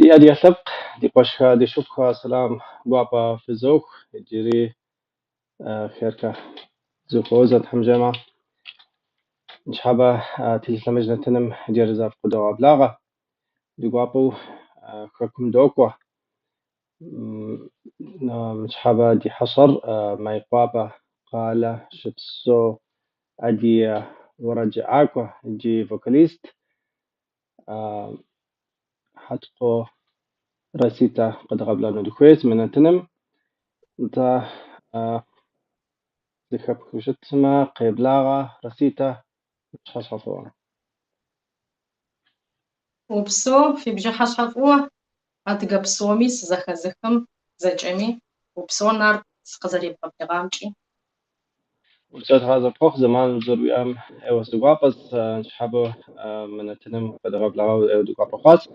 دي أدي أثق دي قشها دي شبكة سلام بابا في زوج جري خيرك زوجوزة حمجمة نشحبة تلتمجنا تنم جرزة قدوة بلاغة دي بابو خكم دوكوا نشحبة دي حصر ما يقابة قال شبسو أدي ورجعاكوا جي فوكاليست حتقو رسيتا قد قبلنا دكويت من تنم انت ذكر وشتما قبلاغة رسيتا حصفوها وبسو في بجا حشحفوه أدقى بسومي سزخزخم زجمي وبسو نار سقزري بقبلغامشي وسات هذا فوق زمان زربي أم أو سقاقس نشحبه من تنم قد قبلاغة أو دقاق خاص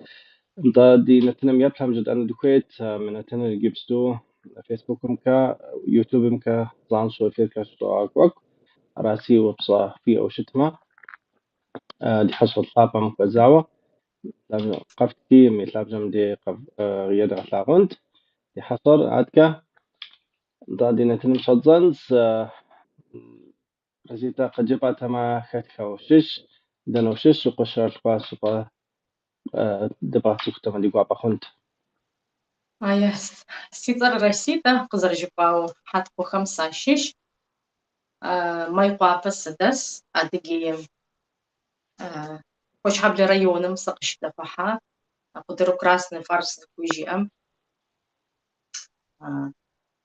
انت دي نتنم يفهم جد أنا دكويت من تنم جيبستو فيسبوك مكا يوتيوب مكا زانسو فيركا شتو أكوك راسي وبصا في أو شتما دي حصل طابة مكزاوة لازم قفتي مثل لازم دي قف غيادة غتلاغونت دي حصر عدكا دادي نتنم شادزانس رزيتا قجبا تما خاتكا وشش دانو شش وقشر القاس وقا دبا سوكتا دي قوابا خونت يس سيطر رسيتا قزر جباو حتقو 5-6 ما يقابل سدس أدقي خوش حبل ريونم سقش دفحا قدرو كراسن فارس كويجي أم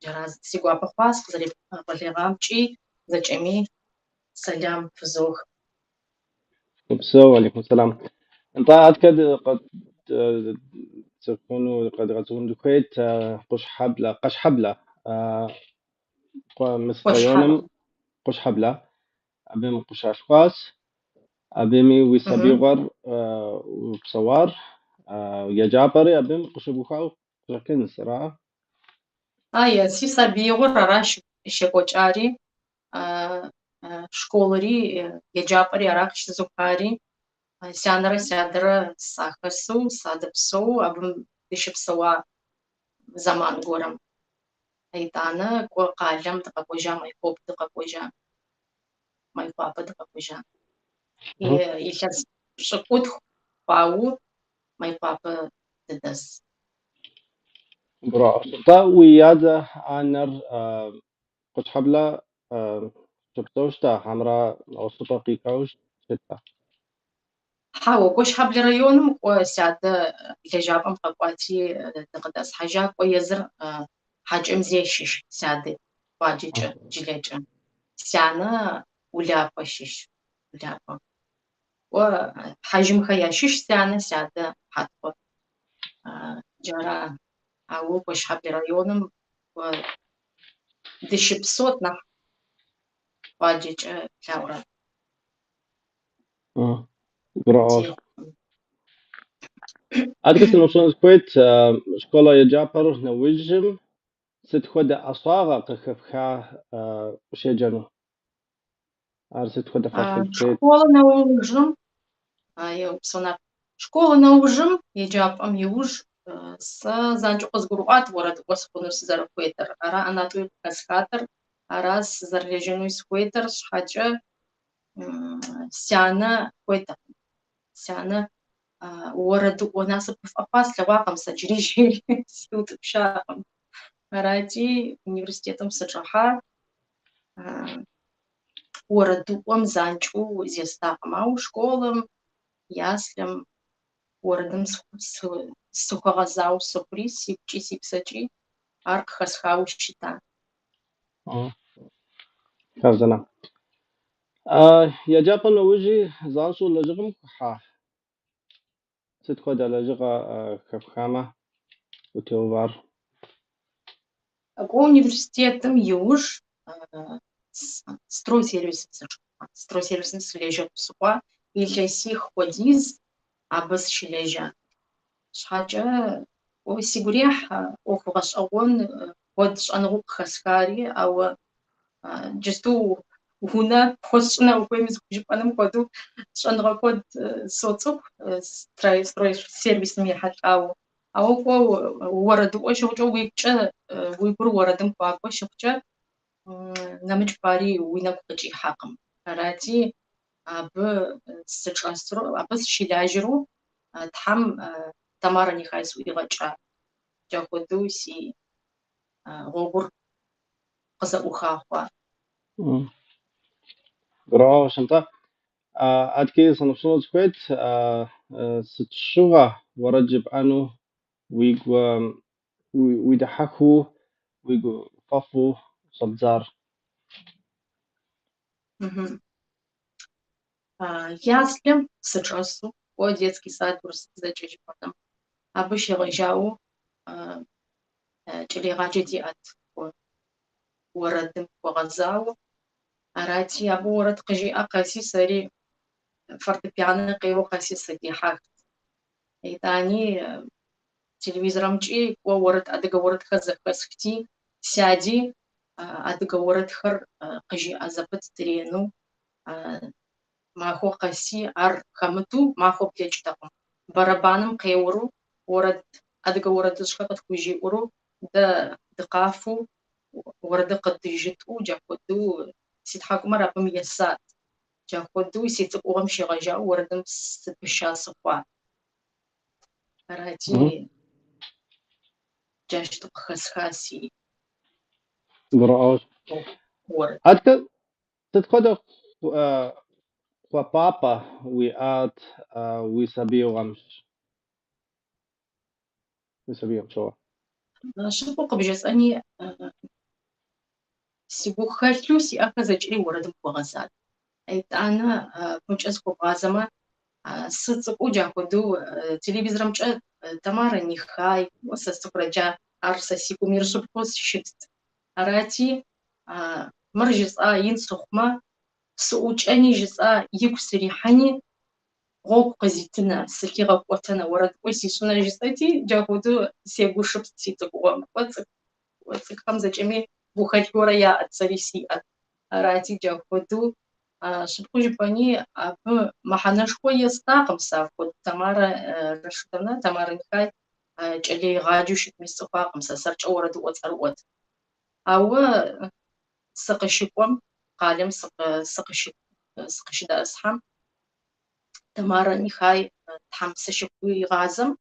جراز سيقوا بخواس قزري بلغامشي زجمي سلام فزوخ وبسو عليكم السلام انت عدكا قد تكونوا قد غزون دكويت قش حبلة مثل خوش حبل يونم قش حبلة أبيم قشاش قاس أبيمي ويسابيغر وبصوار يا جابري أبيم قشبوخاو قشكن صراحة يس يسابيغور راش شكوچاري школари еджапӏэри арахь щызухари сянэрэ сядэрэ сахэсэу садэпсэу абым дыщыпсэуа зэман горэм итӏанэ кӏо къалэм дыкъэкӏожьа Майкоп дыкъэкӏожьа Майкъуапэ дыкъэкӏожьа илъэс шӏыкӏутху хъуау Майкъуапэ дыдэс. برافو تا ويادا عنر قش حبلة شبتوشتا حمراء أو سوبر كاوش شتا Хьау кӏо Шъхьаблэ районым кӏо сятэ лэжьапӏэм къэкӏуати дыкъыдэсхьэжьа кӏо езыр хьакӏэм зещыщ сятэ кӏуаджэкӏэ джылэкӏэ. Сянэ улапӏэ щыщ улапӏэ. Кӏо хьажьымхэ ящыщ сянэ сятэ хьаткъо. Джара ау кӏо Шъхьаблэ районым кӏо дыщыпсэу нахь кӏуаджэкӏэ лъаурэ. برافو أدرس نوصل كويت شكولا يجابر نوجم ست خدا أصاغة قخفخا وشجنو ست خدا فاخر كويت Школа наужым еупсэнэ. Школа наужым еджапӏэм иуж сэ занкӏэу къызгурыӏуат орэд кӏо схъунэу сызэрэхуетэр. Ара ӏэнатӏуи къэсхатыр, ара сызэрэлэжьэнэуи схуетэр шъхьакӏэ сянэ хуэтэкъым. Сянэ орэдыӏо насып фӏэхъуа слъэгъуакъым сэ джыри жери сиутӏыпщакъым. Арати университетым сычӏыхьэ орэдыӏом занкӏэу зестакъым. Ау школым, яслэм орэдым сыхуэгъэзауэ сыхъури сигукӏи сипсэкӏи ар къыхэсхауэ щыта. كازنا يجابر نوجي زانسو لجغم كحا ست خدا لجغة خفخامة وتوبار Кӏо университетым иуж стройсервисым сычӏыхьэ. Стройсервисым сылэжьэу сыкӏуа илъэсих ходиз абы сыщылэжьа. Шъхьакӏэ сигу рехь ӏоф гъэшӏэгъон код шӏэныгъоу къыхэсхари ау джыстэу унэ пхъэсшӏынэ ухуейми зыхужыпӏэным хуэдэу шӏэныгъэ код соцӏыху стройсервисым ехьылӏэу. أو ورد وشوجو ويبجا ويبر وردم كوابو شوجا نمج باري وينبقجي حقم راتي أب سجاسرو أب شيلاجرو تحم تمارني خايس ويغجا جاكودو سي غوبر قصة أخاخوا برافو شنطة أدكي صنفصول سكويت ستشوغا ورجب أنو ويجو ويضحكوا ويجو فافو صبزار. яслям сычасу о детский сад зэкӏэжь потом абы щегъэжьауэ кӏэлэегъаджэ диӏэт орэдым хуэгъэзауэ арати абы орэд къыжиӏэ къэси сэри фортепиано къеуэ къэси сыдихьэх. Итӏани телевизорэмкӏи кӏо орэд адыгэ орэдхэр зэхэсхти сяди адыгэ орэдхэр къыжиӏэ зэпыт тыренэу махуэ къэси ар хэмыту махуэ плъэкӏтэкъым. Бэрабаным къеуэу орэд адыгэ орэдыжъхэр къытхужиӏэу дэ дыкъафэу орэды къыдыжытӏу джахуэдэу ситхьакӏумэр абым есат. Джахуэдэу сицӏыкӏугъэм щегъэжьауэ орэдым сыпыща сыхъуат. Арати джащтэу къыхэсха си برافو. орэд. أدكي تتخدو بابا ويات ويسابيو غمش ويسابيو شو Щыпӏэу къыбжесӏэни си гугъу хэлъу сиӏэхэр зэкӏэри орэдым хуэгъэзат. Итӏанэ пӏымкӏэ схуэбгъазэмэ сы цӏыкӏуу джахуэдэу телевизорэмкӏэ Тамара Нихай, сэ сыхурэджа ар сэ си кумир щыпхъэу сыщытт. Арати мыр жысӏа ин сыхъумэ сыӏукӏэни жысӏа игу сырихьэни гъуэгу къызитынэ, сылъигъэкӏуэтэнэ орэд кӏуи сищӏынэ жысӏэти джахуэдэу сегушыпст си цӏыкӏугъэм. Цӏыкӏухэм зэкӏэми гу хэлъурэ яӏэт, сэри сиӏэт. Арати джахуэдэу щыпхъу жыпӏэни абы мыхьэнэшхуэ естакъым сэ апхуэдэу. Тамара Рашидовна, Тамара Нихай кӏэлэегъаджэу щытми сцӏыхуакъым сэ сэркӏэ орэдыӏуэ цӏэрыӏуэт. Ауэ сыкъыщыкӏуэм къалэм сыкъыщыдэӏысхьэм Тамара Нихай тхьэмпсыщыхуигъазэм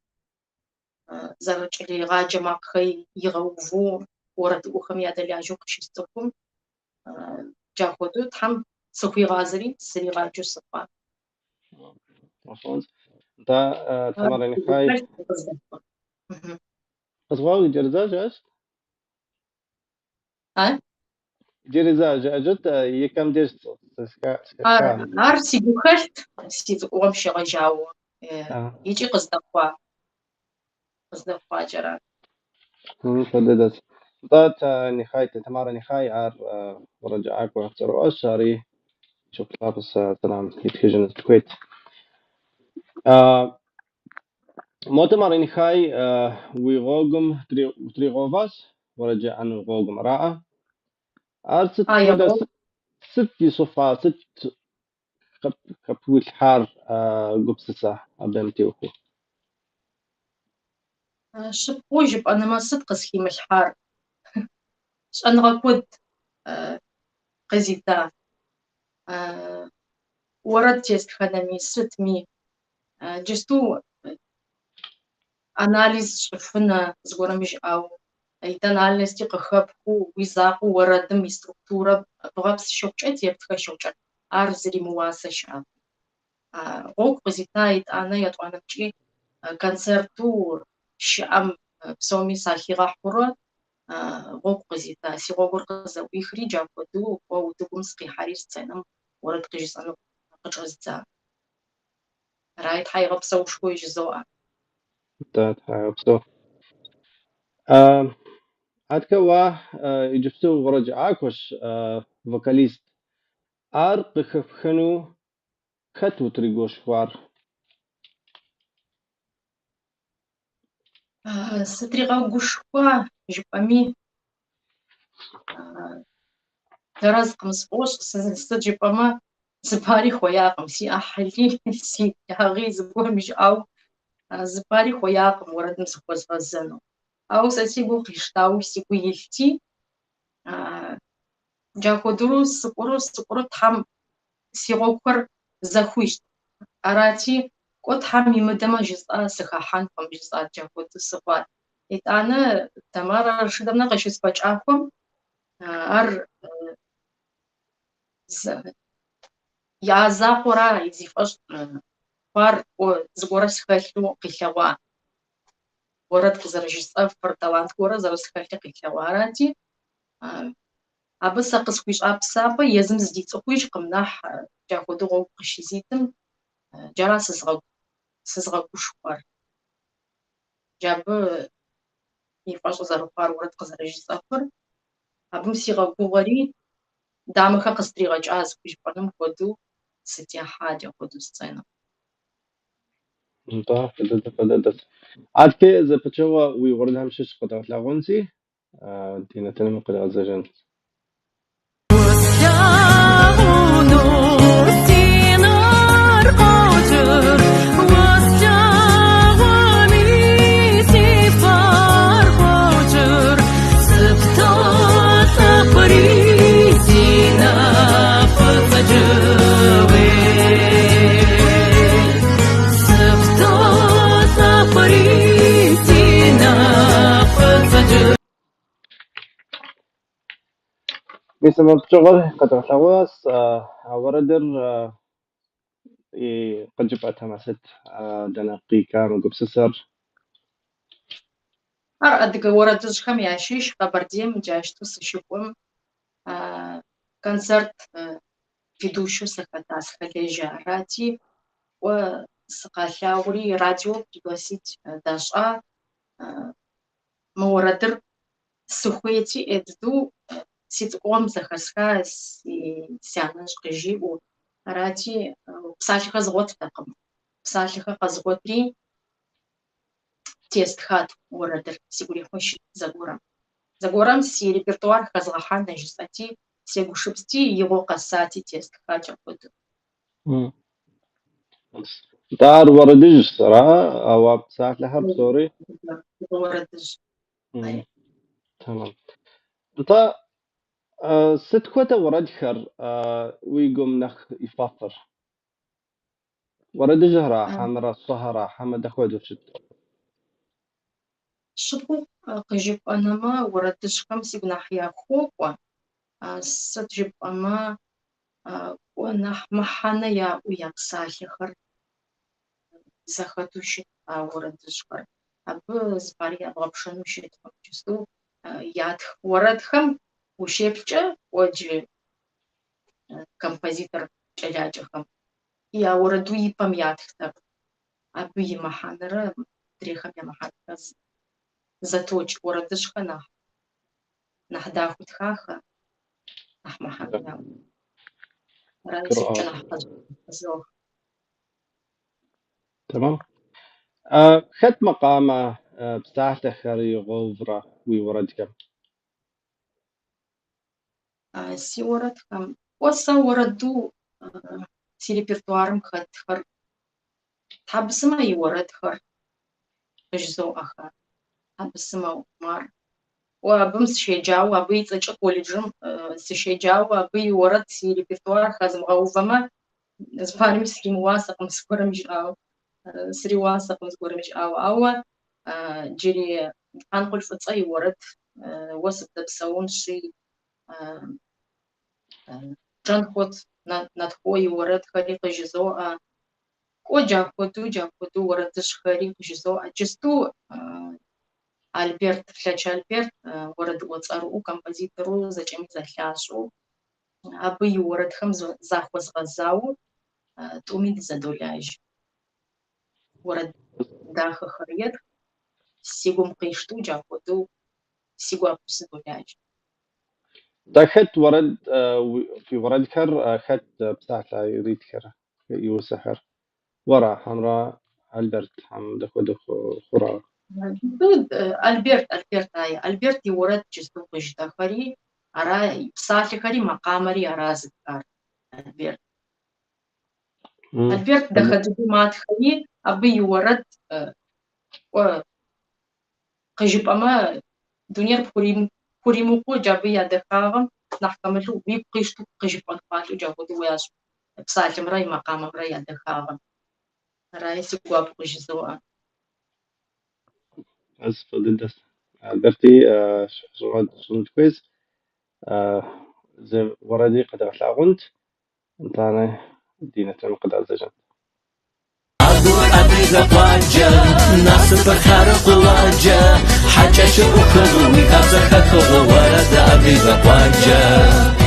зэрыкӏэлэегъаджэ макъхэр игъэуву орэдыӏухэм ядэлажьэу къыщысцӏыхум джахуэдэу тхьэм сыхуигъазэри сыригъаджэу сыхъуат. دا تمارا نخاي قصواو جرزاج جرزاج أجد يكم درس سكان ар си гу хэлът си цӏыкӏугъэм щегъэжьауэ икӏи къыздэхъуаджэрат. فددت ضات نخاي تمارا نخاي عار ورجعك وحترو أشاري شوف لابس سلام يتخجن الكويت مؤتمر نخاي ويغوغم تريغوفاس ورجع عنه غوغم راء أرست خدا ست صفا ست كبوت حار قبسسة أبنتيوكو щыпхъуу жыпӏэнымэ сыт къысхимылъхьар? Щӏэныгъэ куэд къызита орэд тестхэнэми сытми джысту анализ щӏыфынэ зыгуэрым жиӏэу итӏанальности къыхэпхъуу уи закъуэу орэдым и структурэ бгъэпсшэукӏэ тептхэр щокӏэ ар зыри мыуасэ щыӏэкъым. Гъуэгу къызита итӏанэ етӏуанэмкӏи концерту щыӏэм псоми сахигъэхьурэ гъуэгу къызита. Си гъуэгур къызэӏуихри джахуэдэу кӏуэ удыгум сыкъихьэри сценэм орэд къыжысӏэну къыщӏэздза. Ара и тхьэигъэпсэушхуэуи жызоӏэ. Да, тхьэигъэпсэу. Адкэ уа иджыпсту урэджӏакӏуэщ вокалист. Ар къыхэпхыну хэт утригуэшхуар? Сытригъэгушхуа жыпӏэми тэрэзкъым сфӏощӏ, сыт жыпӏэмэ зыпари хуеякъым. Си ӏыхьыли си ягъи зыгуэрым жиӏэу зыпари хуеякъым уэрэдым зыхуэзгъэзэну. Ауэ сэ си гур къищтауи си гу илъти, джахуэдуру сыкӏуэурэ Тхьэм си гъуэгухэр зэхуищт. Арати, кӏуэ Тхьэм имыдэмэ жысӏэ, сыхэхьэнкъым жысӏэ, джахуэду сыхъуат. Итӏанэ Тамарэ Рашидовнэ къыщыспэкӏахуэм ар я закъуэра и зи фӏэщ хъуар зыгуэрэ сыхэлъу къилъэгъуа. Уэрэд къызэрыжысӏэфыр, талант гуэрэ зэрысхэлъи къилъэгъуа. Арати, абы сэ къысхуищӏа псапӏэ езым здицӏыхуищкъым нэхъ джахуэду гъуэгу къыщызитым, джара сызгъэгушхуэр. Джабы и фӏэщ къызэрыхъуар уэрэд къызэрыжысӏэфыр. Абым си гъэгугъэри дамэхэр къыстригъэкӏа зыхуищӏэным хуэдэу сытехьа джахуэду сценэм. Да, фэдэдэс. Атхи зэпычыгъуэ уи уэрэдхэм щыщ къыдгъэлъэгъунси, ди нэтыным къыдгъэзэжын. Мисля, пычыгъуэр къыдгъэлъэгъуас уэрэдыр и къыджыпӏэ тэмэсыт дэнэ къикӏа мыгупсысэр. Ар адыгэ уэрэдыжьхэм ящыщ. Къэбэрдейм джащтэу сыщыкӏуэм концерт ведущэу сыхэта, сыхэлэжьа. Арати, кӏуэ сыкъалъагъури радио пригласить дащӏа. Мы уэрэдыр сыхуейти ӏей дыдэу си цӏыкӏугъуэм зэхэсха си анэщӏ къыжиӏэу. Арати, псалъэхэр згъуэттэкъым. Псалъэхэр къэзгъуэтри тестхат уэрэдыр. Сигу ирихъуэщ зэгуэрэм. Зэгуэрэм си репертуар хэзгъэхьэн жысӏэти, сегушыпсти, игъуэ къэсати тестха джахуэду. Да, ар уэрэдыжьщ ара, ауэ псалъэхэр псори. Уэрэдыжь. Тамам. Нтӏэ сыт хуэдэ уэрэдхэр уи гум нэхъ ифэфӏыр? Уэрэдыжьхэр хьэмэрэ щӏыхьэрэ хьэмэ дэхуэдэу щыт? Щыгъу къыжыпӏэнэмэ, уэрэдыжьхэм сигу нэхъ яхуокӏуэ. Сыт жыпӏэмэ, кӏуэ нэхъ мыхьэнэ яӏэу я псалъэхэр зэхэту щыт а уэрэдыжьхэр. Абы зыпари ябгъэпшэну щыткъым. Иджыпсту ятх уэрэдхэм ущеплъкӏэ ӏуэджы композитор кӏэлэджэхэм я уэрэду ипӏэм ятхтэкъым. Абы и мыхьэнэрэ мыдрейхэм я мыхьэнэрэ зэтокӏ уэрэдыжьхэр нэхъ дахэу тхахэ, нэхъ мыхьэнэ яӏэу. Арати, сыткӏэ нэхъ къэзох. Тамам. Хэт макъамэ псалъэхэр игъэуврэ уи уэрэдхэм? Си уэрэдхэм кӏуэ сэ уэрэду си репертуарым хэтхэр Тхьэбысымэ и уэрэдхэр къыжызоӏэха. Тхьэбысымэ Умар. Абым сыщеджауэ, абы и цӏэкӏэ колледжым сыщеджауэ, абы и уэрэд си репертуар хэзмыгъэувэмэ, зыпарми сримыуасэкъым зыгуэрым жиӏауэ. Сриуасэкъым зыгуэрым жиӏауэ. Ауэ джыри Тхьэнкъулъ фӏыцӏэ и уэрэд уэ сыбдэпсэунщи, Джанхъуэт Натхъуэ и уэрэдхэри къыжызоӏэ. Кӏуэ джахуэду уэрэдыжьхэри къыжызоӏэ. Джысту Альберт, Флъэч Альберт уэрэдыӏуэ цӏэрыӏуэу, композитору зэкӏэми зэлъащӏэу, абы и уэрэдхэм захуэзгъэзауэ тӏуми дызэдолажь. Уэрэд дахэхэр етх, си гум къищту джахуэду си гу абы сыдолажь. Да, хэт уэрэд фи уэрэдхэр хэт псалъэ иритхэр, иусэхэр? Уэра, хьэмэрэ Альберт, хьэм дэхуэдэ хъура? Альберт, Альберт и уэрэд джысту къыжыдэхэри, ара псалъэхэри макъамэри ара зыткӏар. Альберт дахэ дыдэу матхэри, абы и уэрэд قجبما دنيا بوريموكو جابي يدخاغم نحكملو ويب قيشتو قجبان قالو جابو دوياش بسالم راي مقام راي يدخاغم راي سقواب قجزوا أسف ضد Alberti شغل كويس زي وردي قد أغلقنت أنتاني دينة قد أزجنت أبيض باجة ناس بخارق واجة حاجة شبكة ويكابزك ورد أبيض باجة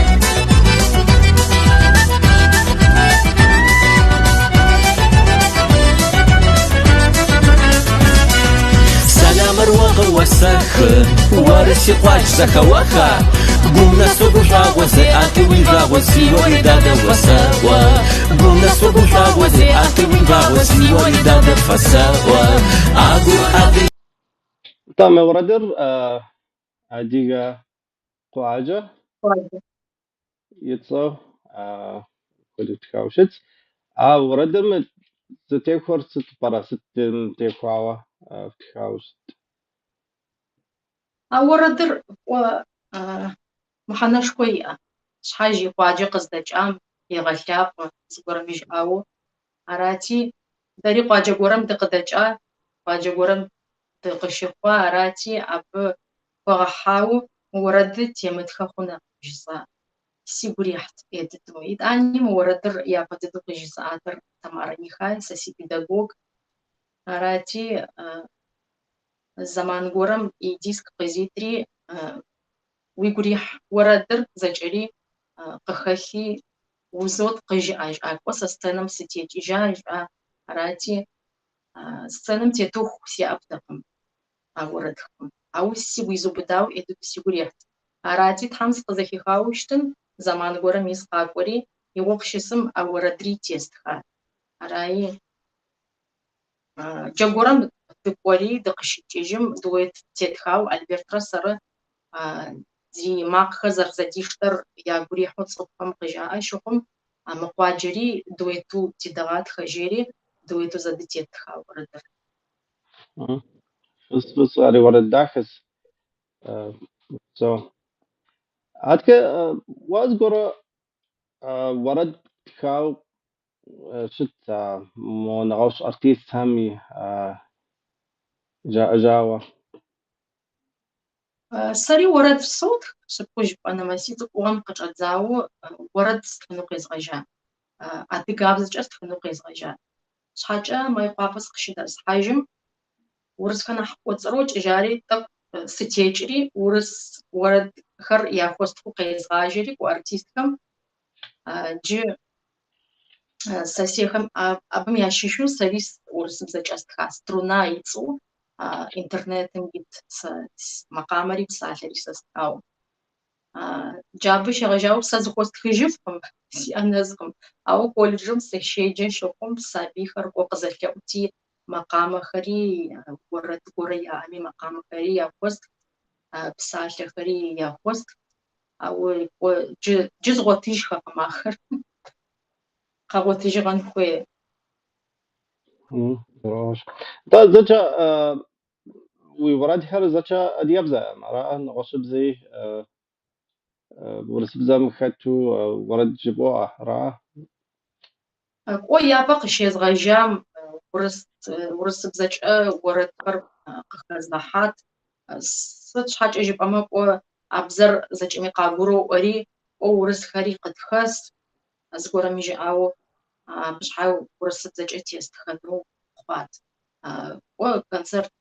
مروق وسخ ورسي قاج زخوخا قومنا سوقوشا وزياتي ويبا وسيوري دادا وساوا قومنا سوقوشا وزياتي ويبا وسيوري دادا فساوا أقول أبي طبعا وردر أديغا قواجة يتصو كل تكاوشت وردر من ستيكور ست برا ستين تيكواوا تكاوشت أوردر محنا شوية شحاجي قواجي قصدجام يغلاب زغرميج أو أراتي داري قواجي قرم دقدجا قواجي قرم دقشقوا أراتي أب وغحاو ورد تيمتخخونا جزا سيبريحت إدتويد أني موردر يابتدو جزاتر تمارني خاي سسي بيداغوج أراتي زمان قرم إيديسك قزيتري ويقريح وردر زجري قخخي وزود قجي أج وسستنم ستيجي جاج أراتي ستنم تيتوخ سيابتهم أوردهم أو سيبويزو بداو إدو سيقريحت أراتي تحمس قزخي خاوشتن زمان قرم يسقاقوري يوقشسم أوردري تيستخا أراي جاقورم دقوري دقشتيجم دويت تيتخاو ألبرترا سر دي ماق خزر زديشتر يا قري حوت صبهم قجاء شخم مقواجري دويتو تدغات خجيري دويتو زدت يتخاو ردر بس أري ورد داخس so أتك واز قرا ورد كاو شت مو نغوش أرتيست همي جاوا سري ورد صوت سبوج أنا مسيت قوام قجزاو ورد ستخنوق يزغجا أتقابز جست تخنوق يزغجا شحاجة ما يقابس قشدرس حاجم ورس كان وتصروج جاري تق ستيجري ورس ورد خر يا خوستو قيزغاجري وارتيستكم جي سسيخم أبم ياشيشو سريس ورس بزجستخا سترونا يцу интернетым гит макамари псалъэри сэстӏау джабы щегъэжьау сэ зыхуостхыжьыфкъым сиӏэнэзкъым ау колледжым сэщеджэ щыхъум сабийхэр кӏо къызэлъэӏути макъамэхэри орэд горэ яӏэми макъамэхэри яхостх псалъэхэри яхостх ау кӏо джы згъотыжьхэкъым ахэр къэгъотыжьыгъэн хуей. دا زچا وی ورد هر زچا دیابزا مرا نغصب زي ورسب زم خدتو ورد جبوع را كو يابا قشيزغجام ورس بزجأ ورتر قخزنحات سوتش حاج اجيبما كو ابزر زجمي قاغورو وري او ورس خري قدخس ازغورا ميجي او بشحاو ورس بزجأتي استخدمو خبات و كونسرت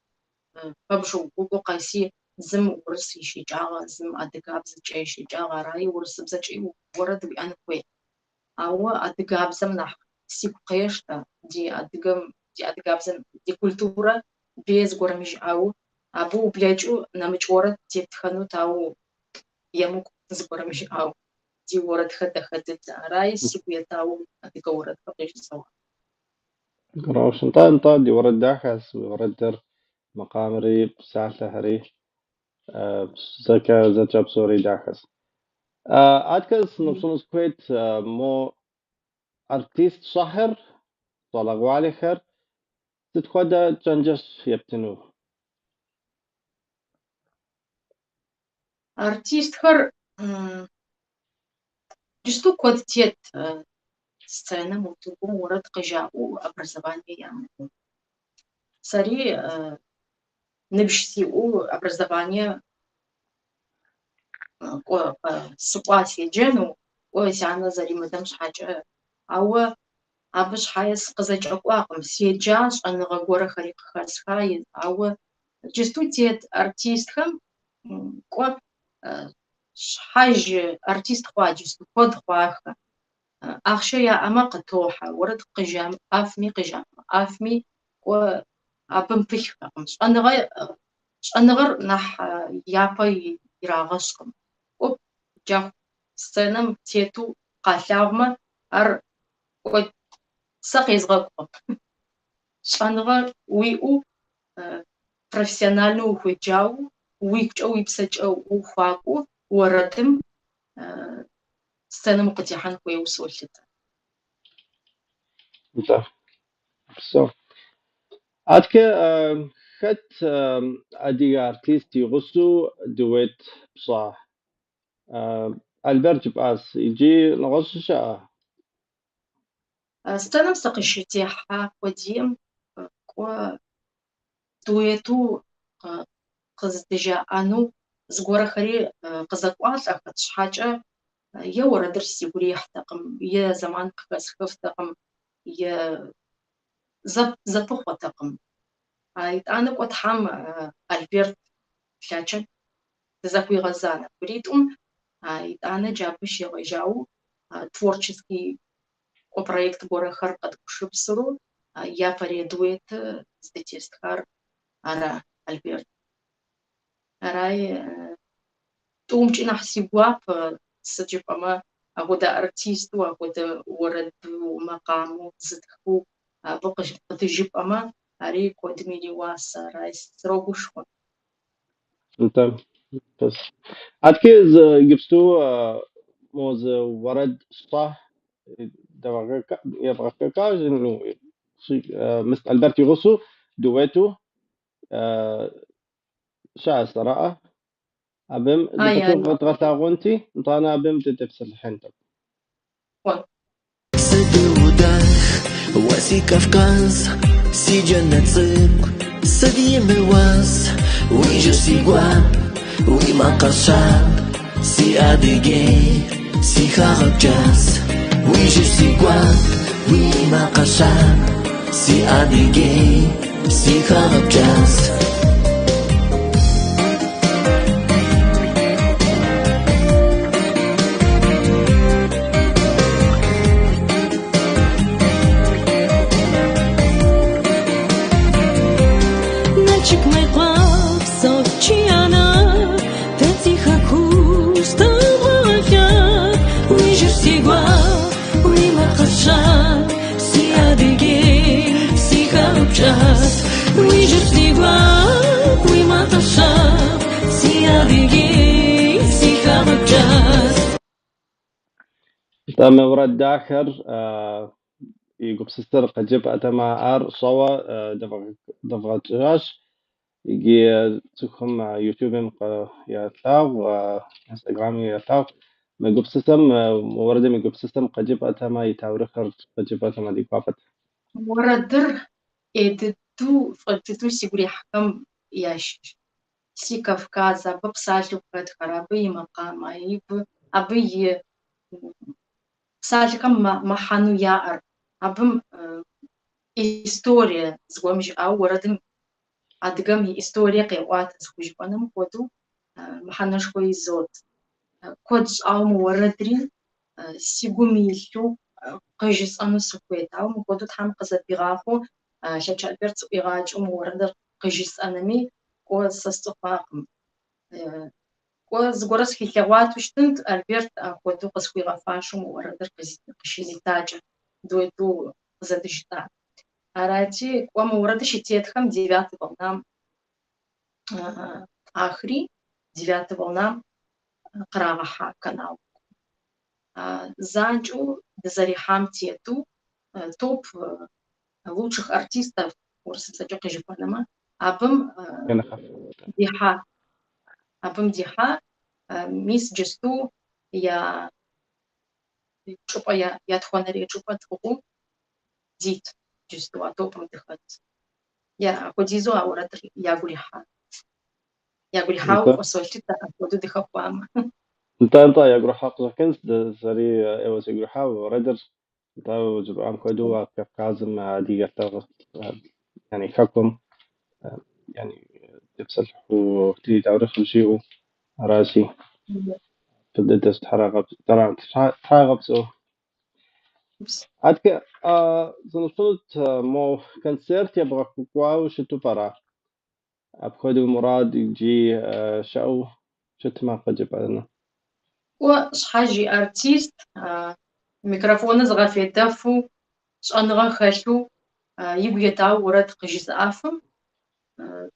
بمشو كوكو قايسي زم ورس يشيجاغا زم ادقاب زجأ يشيجاغا راي ورس بزجأ ورد بيان كوي او ادقاب زم نح سيبقيشتا دي أدقابزن دي كультура без гормиж ау абу блячу намычорат тетхану тау ямук з гормиж ау ди ворат хата рай сибуетау адыга ворат факишсава قراوش انت دي ورد داخس ورد در مقامري بسالة هري زكا زچا بسوري داخس اتكس نبصنس كويت مو ارتيست شهر طلقوا على خير تتخدى تنجس يبتنو артист хэр джесту кодтет сцена мутугум урад къыжаӏу образование ямыӏу. Сэри ныбжь сиӏэу образование сыкӏуа седжэну сянэ зэримыдэм шъхьакӏэ. Ауэ абы шъхьае къызэкӏэкӏуакъым. Седжа шӏэныгъэ горэхэри къыхэсха. Ауэ джесту тет артистхэм кӏо шъхьажь артист хъуа джесту код хъуахэ. Ахъщэ яӏэмэ къытохьэ. Орэд къыжьам ӏафми къыжьамэ ӏафми кӏо абым пылъхэкъым. Шӏэныгъэр нахь япэ ирагъэшӏкъым. Кӏо джаху сценэм тетэу къалъагъумэ ар кӏо сэ къезгъэкӏо. Шӏэныгъэ уиӏэу профессиональнэу ухуеджэу уигукӏэ уипсэкӏэ ухуакӏоу орэдым сценэм укъытехьэн хуееу солъытэ. Да. Все. Атке хэт адыгэ артист игъусу дуэт пщӏа? Альберт Жыпӏас иджы нэгъуэщӏ щыӏа? Сценэм сыкъыщытехьа кӏуэдием кӏо дуэтэу къыздыжаӏэнэу зыгорэхэри къызэкӏуалӏэхэт шъхьакӏэ е орэдыр сигу рихьтэкъым, е зэман къыхэсхыфтэкъым, е зэпыхъотэкъым. Итӏанэ кӏо тхьэм Альберт лъэчэм тызэхуигъэзанэ куритӏум итӏанэ джабэ щегъэжьаӏоу творческий кӏо проект горэхэр къэдгушыпсэрэу япэрэ дуэты зытетхэр ара Альберт. Арай тӏумкӏи нахь сигуапэ сыд жыпӏэмэ апхуэдэ артистэу апхуэдэ орэду макъамэу зытхыу абы къыдыжыпӏэмэ ари куэдым ириуасэ. Арай сырогушхо. Да. Атке gibst du موزة ورد صح يبغى إنه مثل ألبرت يغصو دويتو شاع صراحة أبم دفتو غطغطا غونتي نطانا أبم تتبسل حنتك واسي كافكاز سي جنة صدق سدي مواس ويجو سي قواب وي ما قشاب سي أديجي سي خارج جاز ويجو سي قواب وي ما قشاب سي أديجي سي خارج جاز تم ورد داخر يقول سستر قد جب أتما أر صوا دفعة جاش يجي تكون يوتيوب يطلع وإنستغرام يطلع ما يقول سيستم ورد ما يقول سيستم قد جب أتما يتاور خر قد جب أتما دي قافت وردر إدتو فلتتو سيقولي حكم ياش سي كافكاز أبى بسالو قد خرابي مقام أبي سالكم ما حنو يار أبم история згомж أو وردم أدقم история قوات زوج بنام كودو محنش كوي زود كودش أو موردري سيقوميلو قيجس أنا سكويت أو مكودو تحم قصد بيغاخو شاش ألبرت بيغاج موردر قيجس أنامي كو سستقاقم كو زغورس خيلوات وشتنت ألبرت كودو قصوي غفاشو موردر قشيني تاجا دويتو زادشتا أراتي كو موردش تيتخم 9 волнам آخری 9 волнам قراغة канал. Занчу Дезарихам Тету топ лучших артистов ورسة قجبانما أبم كان خف ديحا أبم ديحا ميس جستو يا شوبا يا تخونري شوبا تقو ديت جستو أتوبم دخلت يا خديزو أورد يا قولي وصلت تأكد دخوام انت يا جروح كنز سري ايوس جروح وريدر انت جبران كودو كيف كازم دي يعني كاكم يعني تبسل وتي تعرف شيء راسي تبدأ تحرق تحرق سو عادك زنفلت مو كونسرت يبغى كواو شتو برا أبخذ المراد يجي شو شت ما قجب أنا وشحاجي أرتيست ميكروفون زغافي دافو شأنغا خلو يبغيتاو ورد قجز أفم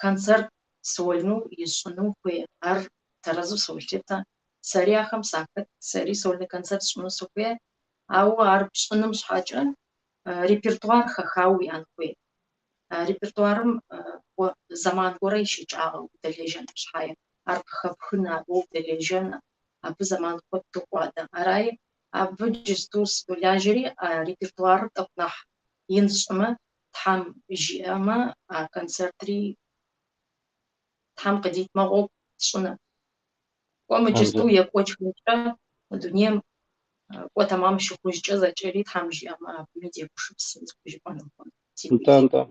كونسرت سولنو يشنو في أر ترازو سولتتا سريع خم ساكت سري سولن كونسرت شنو سوكي أو أر بشنو مش حاجة ريبرتوار خاوي أنكوي ريبرتوارم زمان غوري شيجاو دليجن شحايا أر خبخنا بو دليجن أب زمان خد تقوادا أراي أب جستوس ولاجري ريبرتوار تقنح ينشما تحم جياما كونسرتري تحم قديت مغوب شنا وما جستو يكوش خنجا ودنيا وتمام شخوش جزا جري تحم جياما بميديا بوشبس بجبانا انت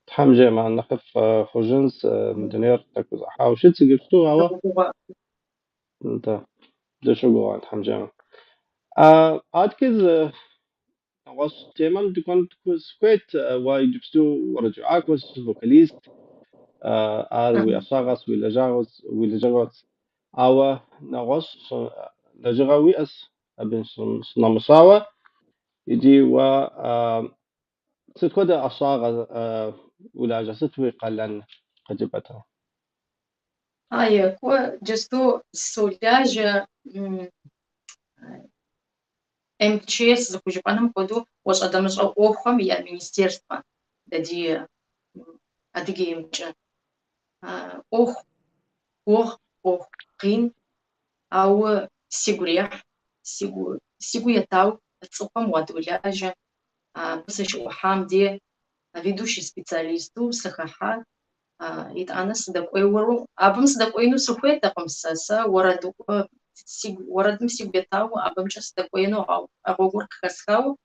تحمجة مع نخف خجنس مدنير تكوز حاول شت جبتو هوا انت دشو جوان تحمجة عاد كذا was تمام تكون كويت واي جبتو ورجع أكوس فوكاليست وي أشاغس ولا جاغس أو نغش لجغوي أس أبن نمشاوة يجي و ستكون أشاغ ولا جستوي قلن قجبتها هاي كو جستو سولاج МЧС закужипаным коду вош адамыш охам я министерство дади адыгеймче ох қин ау сигурях сигуятау цухам вадуляжа бысыш хамди ведущий специалисту сахаха итанас дакойуру абым сдакойну сухой таком саса вораду وردم سيبتاو أبم شخص دكوينو أو أغوغور كسخاو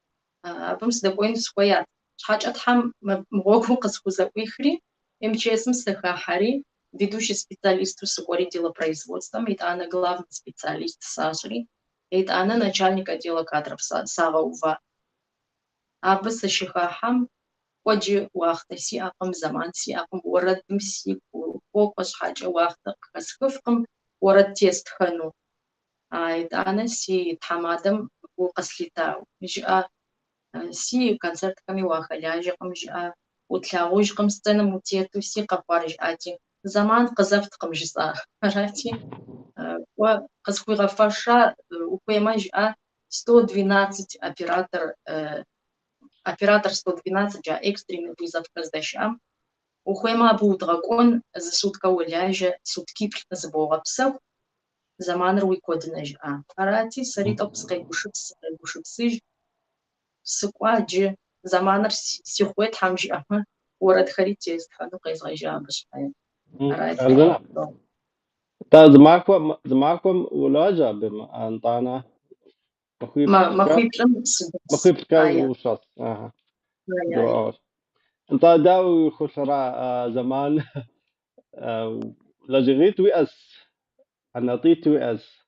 أبم سدكوين سخويات حاجة تحم مغوغو قسخوزا ويخري МЧС сахахари ведущий специалист в дела производства, это она главный специалист Сашри, это она начальник отдела кадров Сагаува. Абы сашихахам وجه وقت سياقم زمان سياقم ورد مسيق وفوقش حاجة وقت قسخفقم ورد تيست خنو أنا سي تحمادم وقسلتاو جاء سي كونسرت كمي واخلاجي قم جاء وتلاوج قم سنة متيتو سي قفارج آتي زمان قزفت قم جزا راتي وقسخوي غفاشا وقيما جاء 112 оператор 112 جاء экстренный вызов каздашам وقيما بودغاكون زسوتكا ولاجة سوتكي زبوغا بسو زمان روي كود نجا أراتي سريت أبس قيبوشبسج سقواج زمان سيخويت حمجي أما ورد خريط جيست خانو قيز غيجا بشحين أراتي تا زماكم ولاجة بما أنطانا مخيب كاو وشاط انت داو خسراء زمان لجغيت ويأس أنطيت ويأس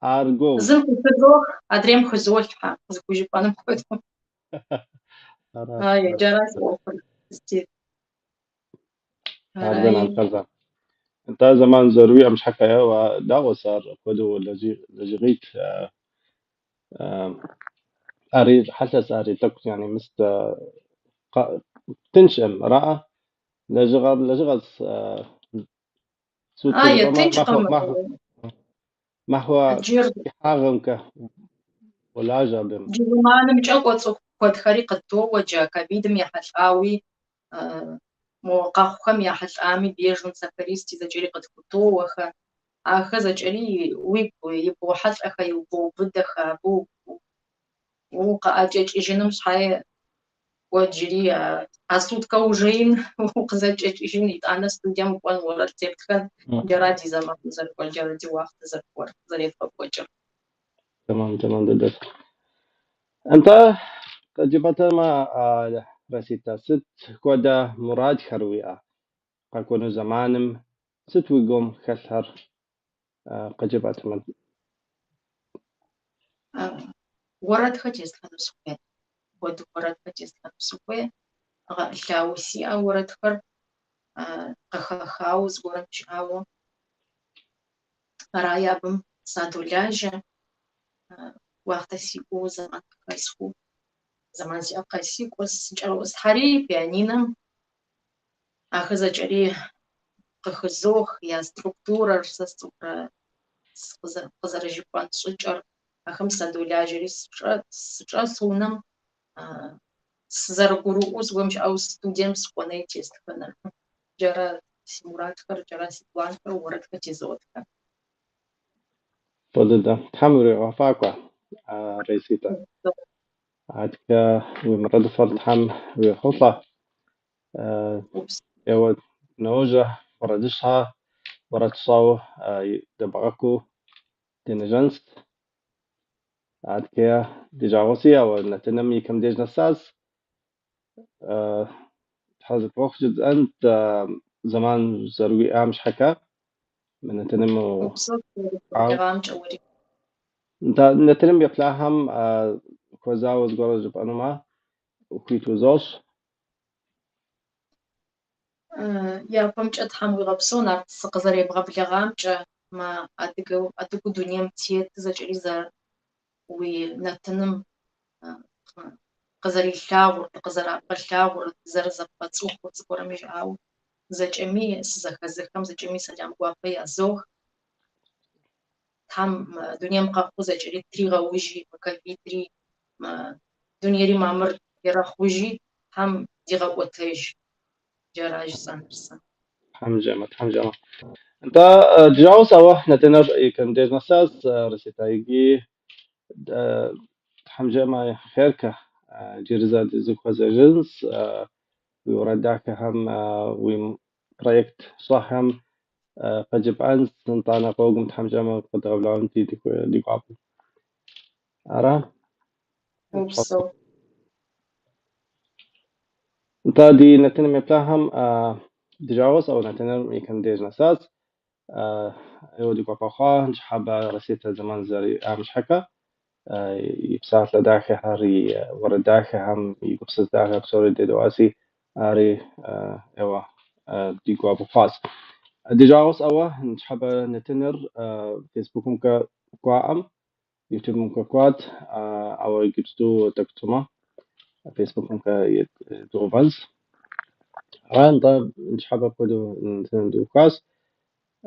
أرجو زين خزوخ أدريم خزوخ حق زكوجي بانم كودم هاي جراس أوفر استير هذا كذا انت زمان زروي مش حكاية وداو صار كودو لجغيت أريد حتى ساري تك يعني مست تنشم رأى لجغز ما هو حاغمك ولا جابم جمانم جاكوت كود خريقة تو وجا كبيدم يحلقاوي موقعهم يا حل آمي بيجون سكريستي زجري قد كتوه زجري يبو حل يبو بدخ بو وقا أجج إجنم صحي وجري أصوت كوجين وقزج إجن يتأنا ستوديا مقوان ورا تبتكن جرادي زمان زرقور جرادي وقت زرقور زريف بوجر. تمام ددت أنت جبت ما رسيتا ست كودا مراد خرويا قاكونو زمانم ست ويقوم خسر قجبت من ورد خجز خلو سوكي ود ورد خجز خلو سوكي لاوسي ورد خر قخاوز ورد شاو رايابم سادولاجة وقت سيكو زمان كايسكو زمان سي كايسكو سجلوس حري بيانينم أخذ جري قخزوخ يا ستруктура سستруктура قزر جبان سجر أخم سادولاجري سجاسونم سزرقروس ومش أو ستوديم سكوني تيست كنا جرا سيمورات كر جرا سيوان كر ورد كتيزوت كر بدل تحمل وفاقة رئيسيتا عاد ومرد فضل حم وخطة يود نوجه وردشها ورد صاو دبغكو دينجنس عاد ديجاوسي أو نتنمي كم ديج نساس تحز بوخجد أنت زمان زروي أمش حكا من نتنمو وبصوت عاو جرام جوري نتنم يفلاهم كوزاوز جورج بأنما وكيتو زوش يا بمجد حم وغبسون عرض سقزر يبغى بلغامج ما أدقو دنيا متيت زجري زر ونتنم قزر الشاور قزر الشاور زر زبط سوق وزبور مش عاو زجمي زخزكم زجمي سجام قوافي أزوخ هم دنيا مقاقو زجري تري غوجي وكافي تري ما دنيا ري مامر يرخوجي هم دي غوتيج جراج سانرسن حمجمة أنت جاوس أو نتنر كان ديج نساس رسيتايجي حمجمة خيرك جيرزا ديزوكو زجنس ويورداك هم ويم بروجكت صحم قجب أنس نطانا قوم حمجمة قد غبلاون تي ديكو عبد أرى وبصو أنت دي نتنر مبلاهم دجاوس أو نتنر يكن ديج نساس يودي قفاقا نشحب رسيت زمان زري مش حكا يبسات لداخل هاري ورداخل هم يقبس داخل بصوري دي دواسي هاري ايوا ديكو ابو فاس ديجاوس اوا نشحب نتنر فيسبوكم كقوام يوتيوبكم كقوات او يجبستو تكتما فيسبوكم كدوبز طيب نشحب كودو نتندو كاس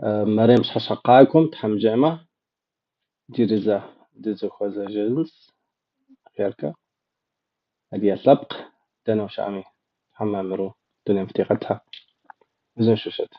مريم شحشقاكم تحمجمة جيرزا ديزو خوزا جنس غيرك هدي السبق دنا وشامي حمام مرو دنيا مفتيقتها بزن شوشت